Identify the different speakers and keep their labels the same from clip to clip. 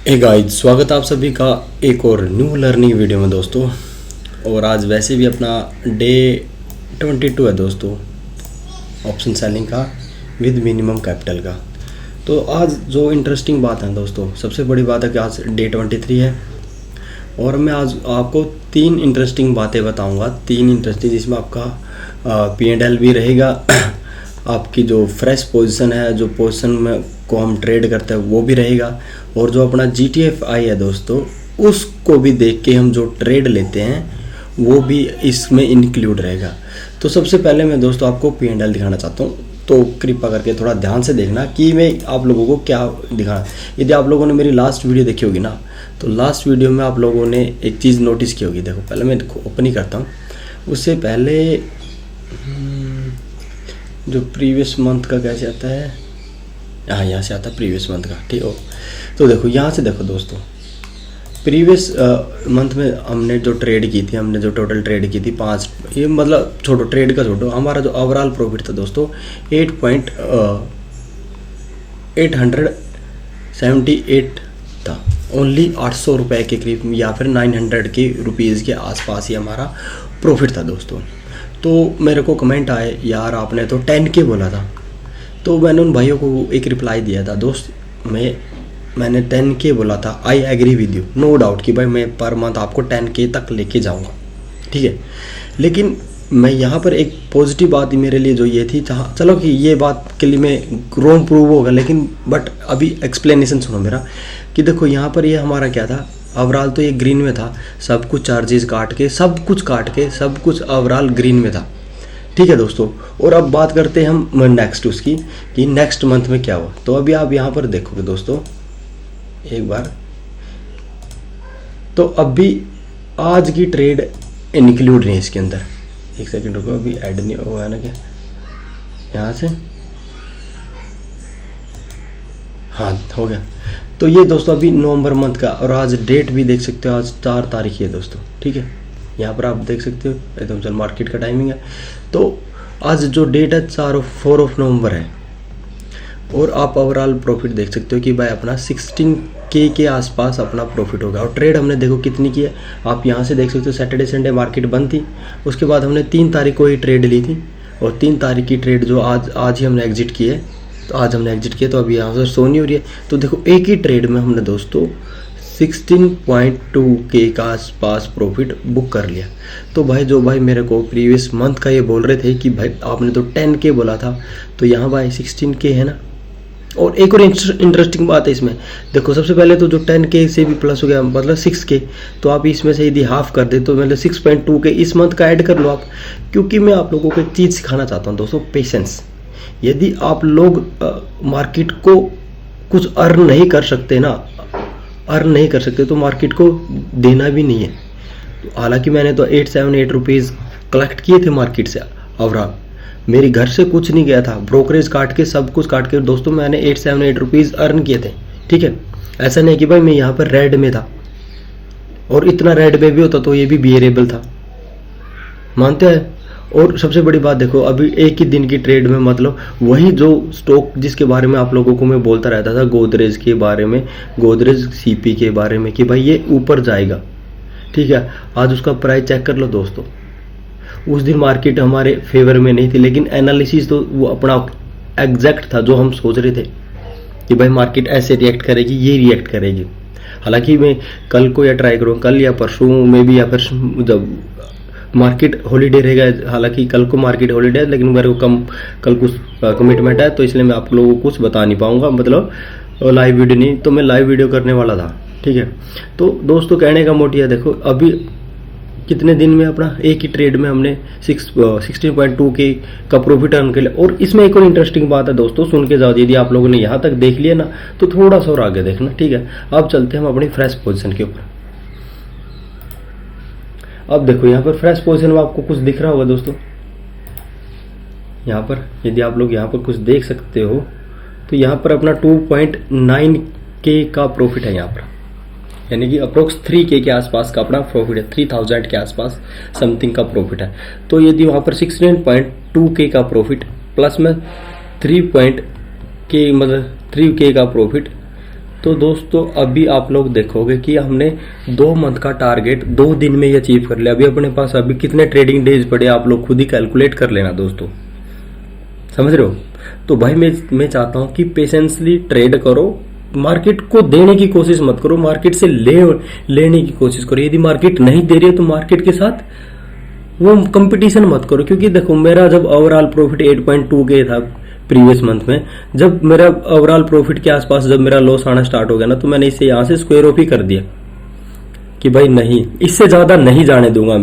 Speaker 1: Hey guys, स्वागत है आप सभी का एक और न्यू लर्निंग वीडियो में दोस्तों। और आज वैसे भी अपना डे 22 है दोस्तों, ऑप्शन सेलिंग का विद मिनिमम कैपिटल का। तो आज जो इंटरेस्टिंग बात है दोस्तों, सबसे बड़ी बात है कि आज डे 23 है और मैं आज आपको 3 इंटरेस्टिंग बातें बताऊंगा। 3 इंटरेस्टिंग, जिसमें आपका P&L भी रहेगा, आपकी जो फ्रेश पोजीशन है, जो पोजीशन में को हम ट्रेड करते हैं वो भी रहेगा, और जो अपना GTFI है दोस्तों, उसको भी देख के हम जो ट्रेड लेते हैं वो भी इसमें इंक्लूड रहेगा। तो सबसे पहले मैं दोस्तों आपको P&L दिखाना चाहता हूँ, तो कृपया करके थोड़ा ध्यान से देखना कि मैं आप लोगों को क्या दिखाना। यदि आप लोगों ने मेरी लास्ट वीडियो देखी होगी ना, तो लास्ट वीडियो में आप लोगों ने एक चीज़ नोटिस की होगी। देखो, पहले मैं ओपन ही करता हूँ, उससे पहले जो प्रीवियस मंथ का कैसे आता है, हाँ यहाँ से आता है प्रीवियस मंथ का, ठीक हो। तो देखो यहाँ से देखो दोस्तों, प्रीवियस मंथ में हमने जो ट्रेड की थी, हमने जो टोटल ट्रेड की थी 5, ये मतलब छोड़ो ट्रेड का छोड़ो, हमारा जो ओवरऑल प्रॉफिट था दोस्तों 8.878 था। ओनली 800 रुपये के करीब या फिर 900 के रुपीज़ के आसपास ही हमारा प्रॉफिट था दोस्तों। तो मेरे को कमेंट आए, यार आपने तो 10K बोला था। तो मैंने उन भाइयों को एक रिप्लाई दिया था, दोस्त मैंने 10K बोला था, I agree with you, no doubt कि भाई मैं पर मंथ आपको 10K तक लेके जाऊंगा, ठीक है। लेकिन मैं यहाँ पर एक पॉजिटिव बात मेरे लिए जो ये थी, चलो कि ये बात के लिए मैं रॉन्ग प्रूव होगा, लेकिन बट अभी एक्सप्लेनेशन सुनो मेरा कि देखो यहाँ पर ये हमारा क्या था, ओवरऑल तो ये ग्रीन में था, सब कुछ चार्जेस काट के सब कुछ ओवरऑल ग्रीन में था, ठीक है दोस्तों। और अब बात करते हैं हम नेक्स्ट उसकी कि नेक्स्ट मंथ में क्या हुआ। तो अभी आप यहाँ पर देखोगे दोस्तों एक बार, तो अभी आज की ट्रेड इंक्लूड नहीं है इसके अंदर। एक सेकंड रुको, अभी ऐड नहीं हुआ है ना क्या, यहाँ से, हाँ हो गया। तो ये दोस्तों अभी नवंबर मंथ का, और आज डेट भी देख सकते हो, आज 4 तारीख है दोस्तों, ठीक है। यहाँ पर आप देख सकते हो एकदम चल मार्केट का टाइमिंग है। तो आज जो डेट है 4 नवंबर है, और आप ओवरऑल प्रॉफिट देख सकते हो कि भाई अपना 16K के आसपास अपना प्रॉफिट होगा। और ट्रेड हमने देखो कितनी की है, आप यहाँ से देख सकते हो। सैटरडे संडे मार्केट बंद थी, उसके बाद हमने 3 तारीख को ही ट्रेड ली थी, और 3 तारीख की ट्रेड जो आज ही हमने एग्जिट की है। तो आज हमने एग्जिट किया, तो अभी यहाँ से शो नहीं हो रही है। तो देखो एक ही ट्रेड में हमने दोस्तों 16.2K का आसपास प्रॉफिट बुक कर लिया। तो भाई मेरे को प्रीवियस मंथ का ये बोल रहे थे कि भाई आपने तो 10K बोला था, तो यहाँ भाई 16K है ना। और एक और इंटरेस्टिंग बात है इसमें, देखो सबसे पहले तो जो 10K से भी प्लस हो गया, मतलब 6K, तो आप इसमें से यदि हाफ कर दे तो मतलब 6.2K इस मंथ का ऐड कर लो आप। क्योंकि मैं आप लोगों को एक चीज़ सिखाना चाहता हूँ दोस्तों, पेशेंस। यदि आप लोग मार्केट को कुछ अर्न नहीं कर सकते तो मार्केट को देना भी नहीं है। तो हालांकि मैंने तो 878 रुपीज़ कलेक्ट किए थे मार्केट से ओवरऑल, मेरी घर से कुछ नहीं गया था, ब्रोकरेज काट के सब कुछ काट के दोस्तों मैंने 878 रुपीज़ अर्न किए थे, ठीक है। ऐसा नहीं कि भाई मैं यहाँ पर रेड में था, और इतना रेड में भी होता तो ये भी बियरेबल था, मानते हैं। और सबसे बड़ी बात देखो, अभी एक ही दिन की ट्रेड में मतलब वही जो स्टॉक जिसके बारे में आप लोगों को मैं बोलता रहता था, गोदरेज के बारे में, गोदरेज CP के बारे में, कि भाई ये ऊपर जाएगा, ठीक है। आज उसका प्राइस चेक कर लो दोस्तों, उस दिन मार्केट हमारे फेवर में नहीं थी, लेकिन एनालिसिस तो वो अपना एग्जैक्ट था जो हम सोच रहे थे कि भाई मार्केट ऐसे रिएक्ट करेगी, ये रिएक्ट करेगी। हालांकि मैं कल को या ट्राई करूँ, कल या परसों में भी, या फिर जब मार्केट हॉलीडे रहेगा, हालांकि कल को मार्केट हॉलीडे है, लेकिन मेरे को कल कुछ कमिटमेंट है, तो इसलिए मैं आप लोगों को कुछ बता नहीं पाऊंगा, मतलब लाइव वीडियो नहीं, तो मैं लाइव वीडियो करने वाला था, ठीक है। तो दोस्तों कहने का मोटिव है, देखो अभी कितने दिन में अपना एक ही ट्रेड में हमने 16.2K का प्रॉफिट अर्न कर लिया। और इसमें एक और इंटरेस्टिंग बात है दोस्तों, सुन के जाओ, यदि आप लोगों ने यहाँ तक देख लिया ना, तो थोड़ा सा और आगे देखना, ठीक है। अब चलते हैं हम अपनी फ्रेश पोजीशन के ऊपर। अब देखो यहाँ पर फ्रेश पोजीशन में आपको कुछ दिख रहा होगा दोस्तों, यहाँ पर यदि आप लोग यहाँ पर कुछ देख सकते हो, तो यहाँ पर अपना 2.9K का प्रॉफिट है यहाँ पर, यानी कि अप्रोक्स 3K के आसपास का अपना प्रॉफिट है, 3000 के आसपास समथिंग का प्रॉफिट है। तो यदि वहाँ पर 16.2K का प्रॉफिट प्लस में 3K का प्रॉफिट, तो दोस्तों अभी आप लोग देखोगे कि हमने 2 मंथ का टारगेट 2 दिन में ही अचीव कर लिया। अभी अपने पास अभी कितने ट्रेडिंग डेज पड़े आप लोग खुद ही कैलकुलेट कर लेना दोस्तों, समझ रहे हो। तो भाई मैं चाहता हूं कि पेशेंसली ट्रेड करो, मार्केट को देने की कोशिश मत करो, मार्केट से लेने की कोशिश करो। यदि मार्केट नहीं दे रही है तो मार्केट के साथ वो कंपटीशन मत करो। क्योंकि देखो मेरा जब ओवरऑल प्रॉफिट 8.2 के था प्रीवियस मंथ में, जब मेरा ओवरऑल प्रॉफिट के आसपास जब मेरा लॉस आना स्टार्ट हो गया ना, तो मैंने इसे यहां से स्क्वायर ऑफ ही कर दिया कि भाई नहीं, इससे ज्यादा नहीं जाने दूंगा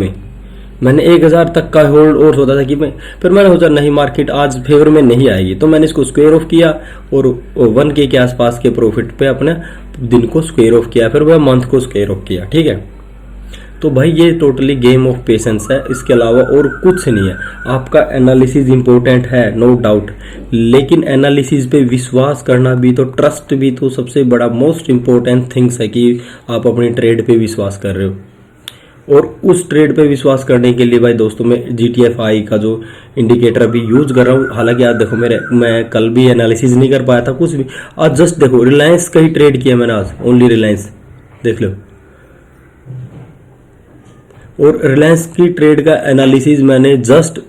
Speaker 1: मैंने 1000 तक का होल्ड और सोचा था कि मैं, फिर मैंने सोचा नहीं मार्केट आज फेवर में नहीं आएगी, तो मैंने इसको स्क्वायर ऑफ किया और 1K के आसपास के प्रॉफिट पे अपने दिन को स्क्वायर ऑफ किया, फिर वह मंथ को स्क्वायर ऑफ किया, ठीक है। तो भाई ये टोटली गेम ऑफ पेशेंस है, इसके अलावा और कुछ नहीं है। आपका एनालिसिस इंपॉर्टेंट है नो डाउट, लेकिन एनालिसिस पे विश्वास करना भी तो, ट्रस्ट भी तो सबसे बड़ा मोस्ट इंपॉर्टेंट थिंग्स है कि आप अपनी ट्रेड पे विश्वास कर रहे हो। और उस ट्रेड पे विश्वास करने के लिए भाई दोस्तों मैं GTFI का जो इंडिकेटर अभी यूज कर रहा हूँ। हालांकि आज देखो मैं कल भी एनालिसिस नहीं कर पाया था कुछ भी, आज जस्ट देखो रिलायंस का ही ट्रेड किया मैंने आज, ओनली रिलायंस देख लो। और रिलायंस की ट्रेड का एनालिसिस मैंने जस्ट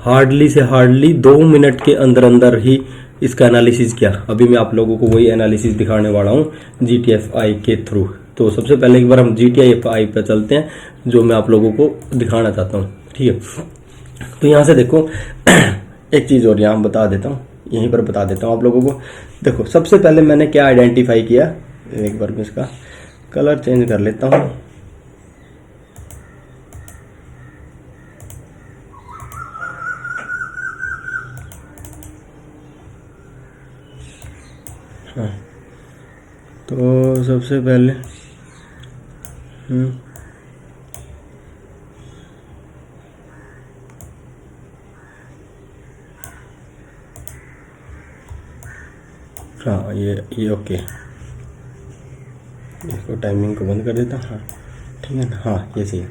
Speaker 1: हार्डली से हार्डली 2 मिनट के अंदर अंदर ही इसका एनालिसिस किया। अभी मैं आप लोगों को वही एनालिसिस दिखाने वाला हूँ GTFI के थ्रू। तो सबसे पहले एक बार हम GTFI पे चलते हैं, जो मैं आप लोगों को दिखाना चाहता हूँ, ठीक है। तो यहाँ से देखो एक चीज़ और यहाँ बता देता हूँ, यहीं पर बता देता हूँ आप लोगों को। देखो सबसे पहले मैंने क्या आइडेंटिफाई किया, एक बार मैं इसका कलर चेंज कर लेता हूँ। हाँ, तो सबसे पहले हाँ ये ओके, इसको टाइमिंग को बंद कर देता, हाँ ठीक है ना, हाँ ये सही है।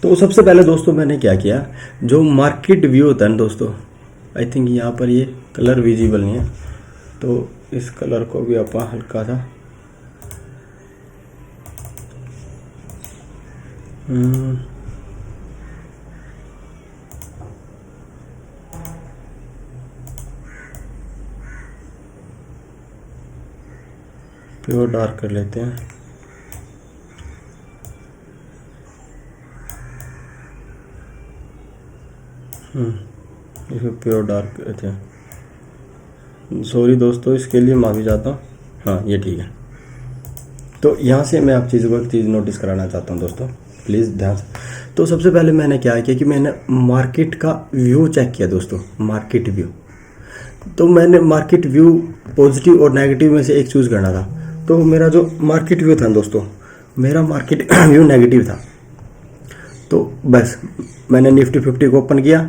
Speaker 1: तो सबसे पहले दोस्तों मैंने क्या किया, जो मार्केट व्यू होता है ना दोस्तों, आई थिंक यहाँ पर ये कलर विजिबल नहीं है, तो इस कलर को भी आप हल्का सा प्योर डार्क कर लेते हैं। इसको प्योर डार्क करते हैं। सॉरी दोस्तों इसके लिए माफ़ी चाहता हूँ, हाँ ये ठीक है। तो यहाँ से मैं आप चीज़ों को एक चीज़ नोटिस कराना चाहता हूँ दोस्तों, प्लीज़ ध्यान से। तो सबसे पहले मैंने क्या किया कि मैंने मार्केट का व्यू चेक किया दोस्तों, मार्केट व्यू। तो मैंने मार्केट व्यू पॉजिटिव और नेगेटिव में से एक चूज़ करना था। तो मेरा जो मार्केट व्यू था दोस्तों, मेरा मार्केट व्यू नेगेटिव था। तो बस मैंने निफ्टी 50 को ओपन किया,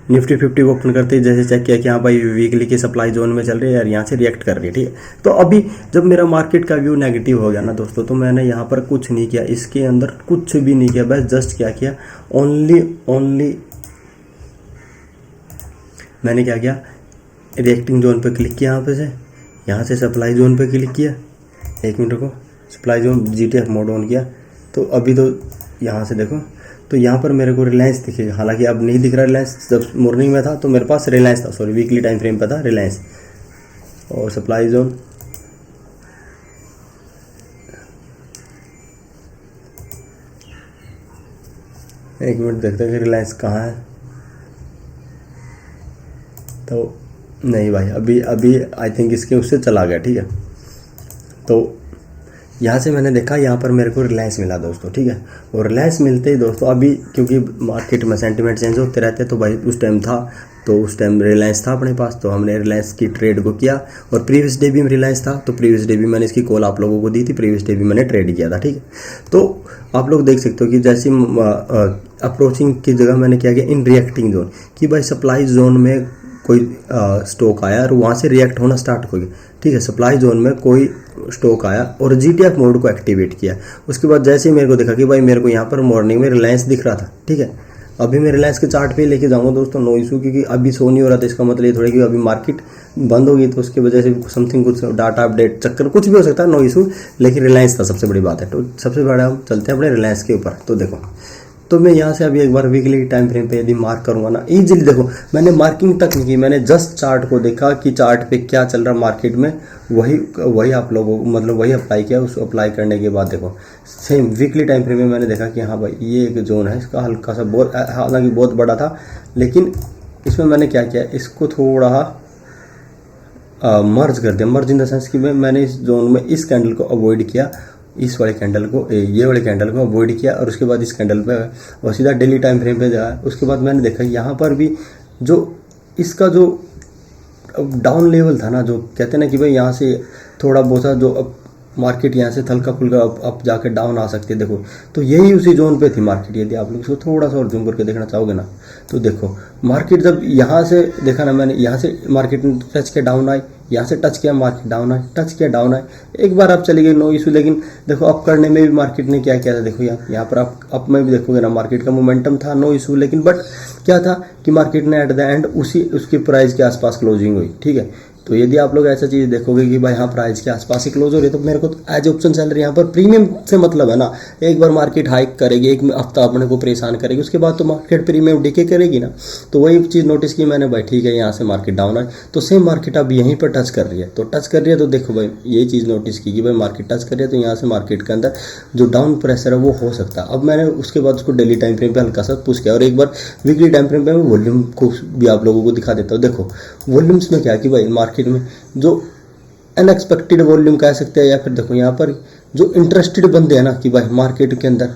Speaker 1: निफ्टी 50 को ओपन करते ही जैसे चेक किया कि हाँ भाई वीकली के सप्लाई जोन में चल रही है यार, यहाँ से रिएक्ट कर रही है, ठीक है। तो अभी जब मेरा मार्केट का व्यू नेगेटिव हो गया ना दोस्तों, तो मैंने यहाँ पर कुछ नहीं किया, इसके अंदर कुछ भी नहीं किया, बस जस्ट क्या किया, ओनली मैंने क्या किया, रिएक्टिंग जोन पे क्लिक किया, यहाँ से सप्लाई जोन पे क्लिक किया, 1 मिनट को supply zone GTF mode on किया। तो अभी तो यहाँ से देखो, तो यहाँ पर मेरे को रिलायंस दिखेगा, हालांकि अब नहीं दिख रहा रिलायंस, जब मॉर्निंग में था तो मेरे पास रिलायंस था, सॉरी वीकली टाइम फ्रेम पे था रिलायंस। और सप्लाई जोन एक मिनट देखते हैं कि रिलायंस कहाँ है। तो नहीं भाई अभी आई थिंक इसके उससे चला गया, ठीक है। तो यहाँ से मैंने देखा, यहाँ पर मेरे को रिलायंस मिला दोस्तों, ठीक है। और रिलायंस मिलते ही दोस्तों अभी क्योंकि मार्केट में सेंटीमेंट चेंज होते रहते हैं, तो भाई उस टाइम था, तो उस टाइम रिलायंस था अपने पास, तो हमने रिलायंस की ट्रेड को किया। और प्रीवियस डे भी रिलायंस था, तो प्रीवियस डे भी मैंने इसकी कॉल आप लोगों को दी थी, प्रीवियस डे भी मैंने ट्रेड किया था, ठीक है। तो आप लोग देख सकते हो कि जैसे अप्रोचिंग की जगह मैंने क्या किया, इन रिएक्टिंग जोन, कि भाई सप्लाई जोन में कोई स्टॉक आया और वहाँ से रिएक्ट होना स्टार्ट हो गया, ठीक है। सप्लाई जोन में कोई स्टॉक आया और GTF मोड को एक्टिवेट किया। उसके बाद जैसे ही मेरे को देखा कि भाई मेरे को यहाँ पर मॉर्निंग में रिलायंस दिख रहा था, ठीक है। अभी मैं रिलायंस के चार्ट पे लेके जाऊँगा दोस्तों, नो इशू, क्योंकि अभी शो नहीं हो रहा था, इसका मतलब ये थोड़ा कि अभी मार्केट बंद होगी तो उसकी वजह से समथिंग कुछ डाटा अपडेट चक्कर कुछ भी हो सकता है, नो इशू। लेकिन रिलायंस था सबसे बड़ी बात है। तो सबसे बड़ा हम चलते हैं अपने रिलायंस के ऊपर। तो देखो, तो मैं यहाँ से अभी एक बार वीकली टाइम फ्रेम पे यदि मार्क करूँगा ना, इजीली देखो मैंने मार्किंग तक नहीं की, मैंने जस्ट चार्ट को देखा कि चार्ट पे क्या चल रहा मार्केट में, वही आप लोगों को मतलब वही अप्लाई किया। उस अप्लाई करने के बाद देखो सेम वीकली टाइम फ्रेम में मैंने देखा कि हाँ भाई ये एक जोन है, इसका हल्का सा बहुत, हालांकि बहुत बड़ा था, लेकिन इसमें मैंने क्या किया, इसको थोड़ा मर्ज कर दिया। मर्ज इन द सेंस कि मैंने इस जोन में इस कैंडल को अवॉइड किया, इस वाले कैंडल को, ये वाले कैंडल को अवॉइड किया, और उसके बाद इस कैंडल पे और सीधा डेली टाइम फ्रेम पे जाए। उसके बाद मैंने देखा यहाँ पर भी जो इसका जो डाउन लेवल था ना, जो कहते हैं ना कि भाई यहाँ से थोड़ा बहुत सा जो मार्केट यहाँ से हल्का फुल्का अप जाके डाउन आ सकती है, देखो तो यही उसी जोन पे थी मार्केट। यदि आप लोग इसको थोड़ा सा और जूम करके देखना चाहोगे ना, तो देखो मार्केट जब यहाँ से देखा ना मैंने, यहाँ से मार्केट ने टच किया डाउन आई, यहाँ से टच किया मार्केट डाउन आई, टच किया डाउन आई, एक बार आप चली गई नो इशू। लेकिन देखो अप करने में भी मार्केट ने क्या किया था, देखो यहाँ पर आप अप में भी देखोगे ना, मार्केट का मोमेंटम था नो इशू, लेकिन बट क्या था कि मार्केट ने एट द एंड उसकी प्राइस के आसपास क्लोजिंग हुई, ठीक है। तो यदि आप लोग ऐसा चीज़ देखोगे कि भाई हाँ प्राइस के आसपास ही क्लोज हो रही है, तो मेरे को एज ऑप्शन सेलर यहाँ पर प्रीमियम से मतलब है ना, एक बार मार्केट हाइक करेगी, एक हफ्ता अपने को परेशान करेगी, उसके बाद तो मार्केट प्रीमियम डिके करेगी ना। तो वही चीज़ नोटिस की मैंने, भाई ठीक है यहाँ से मार्केट डाउन है, तो सेम मार्केट अब यहीं पर टच कर रही है। तो टच कर रही है तो देखो भाई ये चीज़ नोटिस की कि भाई मार्केट टच कर रही है, तो यहाँ से मार्केट के अंदर जो डाउन प्रेशर है वो हो सकता है। अब मैंने उसके बाद उसको डेली टाइम फ्रेम पे हल्का सा पुश किया, और एक बार वीकली टाइम फ्रेम पे मैं वॉल्यूम को भी आप लोगों को दिखा देता हूँ। देखो वॉल्यूम्स में क्या कि भाई मार्केट में जो अनएक्सपेक्टेड वॉल्यूम कह सकते हैं, या फिर देखो यहाँ पर जो इंटरेस्टेड बंदे हैं ना कि भाई मार्केट के अंदर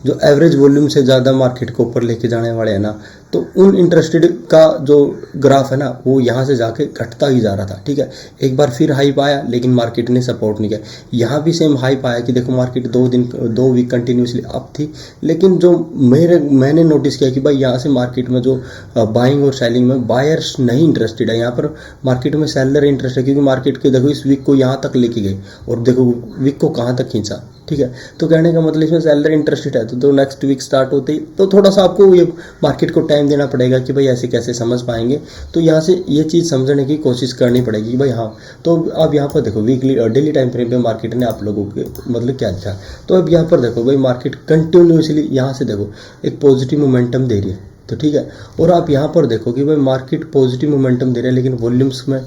Speaker 1: जो एवरेज वॉल्यूम से ज़्यादा मार्केट को ऊपर लेके जाने वाले हैं ना, तो उन इंटरेस्टेड का जो ग्राफ है ना वो यहाँ से जाके घटता ही जा रहा था, ठीक है। एक बार फिर हाइप आया, लेकिन मार्केट ने सपोर्ट नहीं किया। यहाँ भी सेम हाइप आया कि देखो मार्केट 2 वीक कंटिन्यूसली अप थी, लेकिन जो मैंने नोटिस किया कि भाई यहाँ से मार्केट में जो बाइंग और सेलिंग में बायर्स नहीं इंटरेस्टेड है, यहाँ पर मार्केट में सेलर इंटरेस्ट है, क्योंकि मार्केट के देखो इस वीक को यहाँ तक लेके गई और देखो वीक को कहाँ तक खींचा, ठीक है। तो कहने का मतलब इसमें सेलर इंटरेस्टेड है, तो नेक्स्ट वीक स्टार्ट होते ही तो थोड़ा सा आपको ये मार्केट को टाइम देना पड़ेगा कि भाई ऐसे कैसे समझ पाएंगे। तो यहाँ से ये चीज़ समझने की कोशिश करनी पड़ेगी कि भाई हाँ। तो अब यहाँ पर देखो वीकली डेली टाइम फ्रेम पे मार्केट ने आप लोगों के मतलब क्या दिखा। तो अब यहाँ पर देखो भाई मार्केट कंटिन्यूसली यहाँ से देखो एक पॉजिटिव मोमेंटम दे रही है, तो ठीक है। और आप यहाँ पर देखो कि भाई मार्केट पॉजिटिव मोमेंटम दे रहा है, लेकिन वॉल्यूम्स में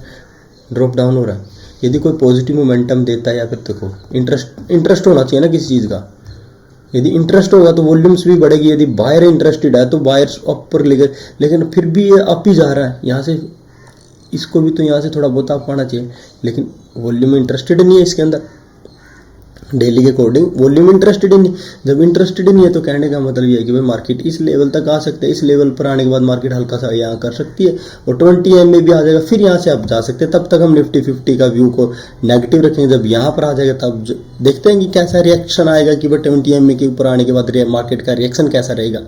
Speaker 1: ड्रॉप डाउन हो रहा है। यदि कोई पॉजिटिव मोमेंटम देता है, या फिर देखो इंटरेस्ट होना चाहिए ना किसी चीज़ का, यदि इंटरेस्ट होगा तो वॉल्यूम्स भी बढ़ेगी। यदि बायर इंटरेस्टेड है तो बायर्स ऊपर लेके, लेकिन फिर भी ये अप ही जा रहा है यहाँ से, इसको भी तो यहाँ से थोड़ा बहुत आप पाना चाहिए, लेकिन वॉल्यूम इंटरेस्टेड नहीं है इसके अंदर। डेली के अकॉर्डिंग वॉल्यूम इंटरेस्टेड ही नहीं, जब इंटरेस्टेड ही नहीं है तो कहने का मतलब ये है कि भाई मार्केट इस लेवल तक आ सकते हैं, इस लेवल पर आने के बाद मार्केट हल्का सा यहाँ कर सकती है और 20 एम में भी आ जाएगा, फिर यहाँ से आप जा सकते हैं। तब तक हम निफ्टी 50 का व्यू को नेगेटिव रखेंगे। जब यहाँ पर आ जाएगा तब देखते हैं कि कैसा रिएक्शन आएगा कि भाई 20 एम के ऊपर आने के बाद मार्केट का रिएक्शन कैसा रहेगा,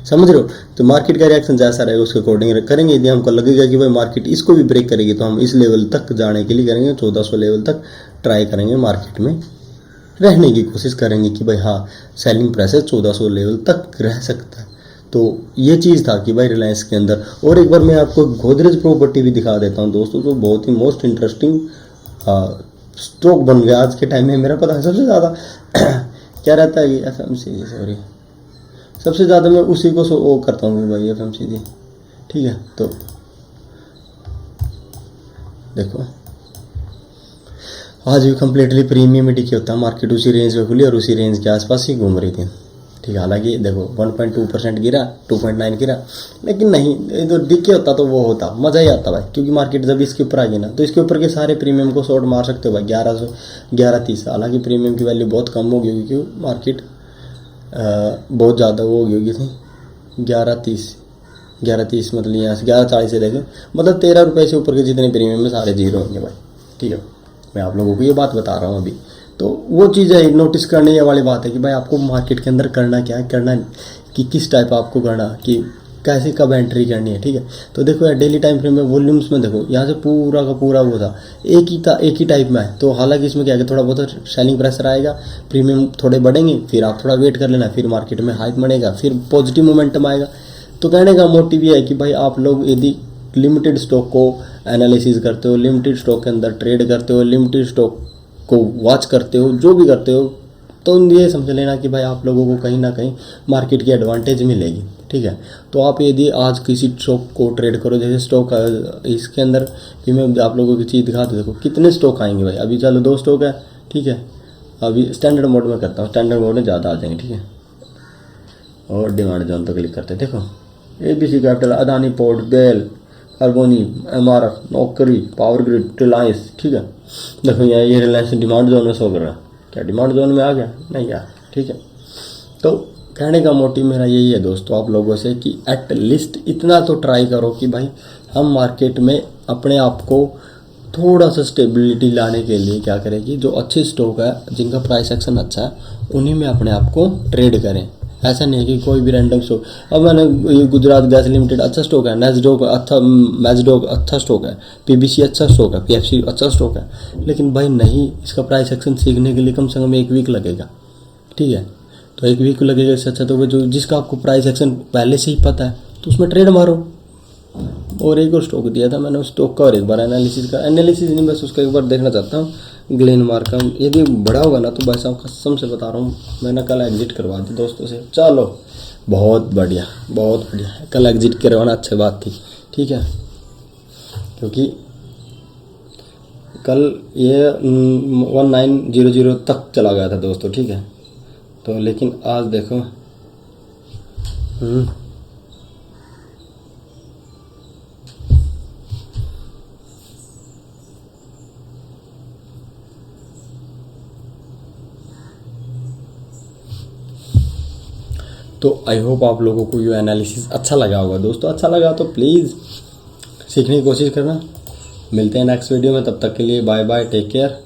Speaker 1: समझ रहे हो। तो मार्केट का रिएक्शन जैसा रहेगा उसके अकॉर्डिंग करेंगे। यदि हमको लगेगा कि भाई मार्केट इसको भी ब्रेक करेगी तो हम इस लेवल तक जाने के लिए करेंगे, 1400 लेवल तक ट्राई करेंगे, मार्केट में रहने की कोशिश करेंगे कि भाई हाँ सेलिंग प्रेशर 1400 लेवल तक रह सकता है। तो ये चीज़ था कि भाई रिलायंस के अंदर। और एक बार मैं आपको गोदरेज प्रॉपर्टी भी दिखा देता हूँ दोस्तों, तो बहुत ही मोस्ट इंटरेस्टिंग स्टॉक बन गया आज के टाइम में। मेरा पता है सबसे ज़्यादा क्या रहता है, ये FMCG, सॉरी सबसे ज़्यादा मैं उसी को वो करता हूँ भाई, FMCG, ठीक है। तो देखो आज भी कम्प्लीटली प्रीमियम ही टिके होता है, मार्केट उसी रेंज में खुली और उसी रेंज के आसपास ही घूम रही थी, ठीक है। हालांकि देखो 1.2% गिरा, 2.9 गिरा, लेकिन नहीं तो डिके होता तो वो होता मज़ा ही आता भाई, क्योंकि मार्केट जब इसके ऊपर आ गई ना तो इसके ऊपर के सारे प्रीमियम को शॉर्ट मार सकते हो भाई 1130। हालांकि प्रीमियम की वैल्यू बहुत कम होगी क्योंकि मार्केट बहुत ज़्यादा वो होगी थी 1130 मतलब यहाँ से 1140 से देखें, मतलब 13 रुपये से ऊपर के जितने प्रीमियम में सारे जीरो होंगे भाई, ठीक है। मैं आप लोगों को ये बात बता रहा हूँ अभी। तो वो चीज़ है, नोटिस करने वाली बात है कि भाई आपको मार्केट के अंदर करना क्या है, करना कि किस टाइप आपको करना, कि कैसे कब एंट्री करनी है, ठीक है। तो देखो यार डेली टाइम फ्रेम में वॉल्यूम्स में देखो यहाँ से पूरा का पूरा वो था एक ही टाइप में है। तो हालांकि इसमें क्या है कि थोड़ा बहुत सेलिंग प्रेशर आएगा, प्रीमियम थोड़े बढ़ेंगे, फिर आप थोड़ा वेट कर लेना, फिर मार्केट में हाइप बढ़ेगा, फिर पॉजिटिव मोमेंटम आएगा। तो कहने का मोटिव ये है कि भाई आप लोग यदि लिमिटेड स्टॉक को एनालिसिस करते हो, लिमिटेड स्टॉक के अंदर ट्रेड करते हो, लिमिटेड स्टॉक को वॉच करते हो, जो भी करते हो, तो ये समझ लेना कि भाई आप लोगों को कहीं ना कहीं मार्केट की एडवांटेज मिलेगी। ठीक है, तो आप यदि आज किसी स्टॉक को ट्रेड करो, जैसे स्टॉक इसके अंदर भी मैं आप लोगों की चीज़ दिखा दो, देखो कितने स्टॉक आएंगे भाई। अभी चलो 2 स्टॉक है, ठीक है, अभी स्टैंडर्ड मोड में करता हूँ, स्टैंडर्ड मोड में ज़्यादा आ जाएंगे। ठीक है, और डिमांड जोन पर क्लिक करते हैं, देखो ABC कैपिटल, अदानी पोर्ट, बेल, कार्बोनी, MRF, Naukri, power grid, Reliance. ठीक है, देखो यहाँ ये रिलायंस डिमांड जोन में शो कर रहा है, क्या डिमांड जोन में आ गया? नहीं यार। ठीक है, तो कहने का मोटिव मेरा यही है दोस्तों आप लोगों से कि एट लीस्ट इतना तो ट्राई करो कि भाई हम मार्केट में अपने आप को थोड़ा सा स्टेबिलिटी लाने के लिए क्या करें कि जो अच्छे स्टॉक है, जिनका प्राइस एक्शन अच्छा है, उन्हीं में अपने आप को ट्रेड करें। ऐसा नहीं है कि कोई भी रैंडम स्टॉक, अब मैंने गुजरात गैस लिमिटेड अच्छा स्टॉक है, नेस्डॉक अच्छा, मैजडॉक अच्छा स्टॉक है, PBC अच्छा स्टॉक है, PFC अच्छा स्टॉक है, लेकिन भाई नहीं, इसका प्राइस एक्शन सीखने के लिए कम से कम 1 वीक लगेगा। ठीक है, तो 1 वीक लगेगा, इससे अच्छा तो जो जिसका आपको प्राइस एक्शन पहले से ही पता है तो उसमें ट्रेड मारो। और एक और स्टॉक दिया था मैंने, उस स्टॉक का और एक बार एनालिसिस नहीं, बस उसका एक बार देखना चाहता हूँ, ग्लेनमार्क का। यदि बड़ा होगा ना तो भाई साहब कसम से बता रहा हूँ, मैंने कल एग्जिट करवा दी दोस्तों से। चलो बहुत बढ़िया, बहुत बढ़िया, कल एग्जिट करवाना अच्छी बात थी। ठीक है, क्योंकि कल ये 1900 तक चला गया था दोस्तों। ठीक है, तो लेकिन आज देखो तो आई होप आप लोगों को ये एनालिसिस अच्छा लगा होगा दोस्तों। अच्छा लगा तो प्लीज़ सीखने की कोशिश करना। मिलते हैं नेक्स्ट वीडियो में, तब तक के लिए बाय बाय, टेक केयर।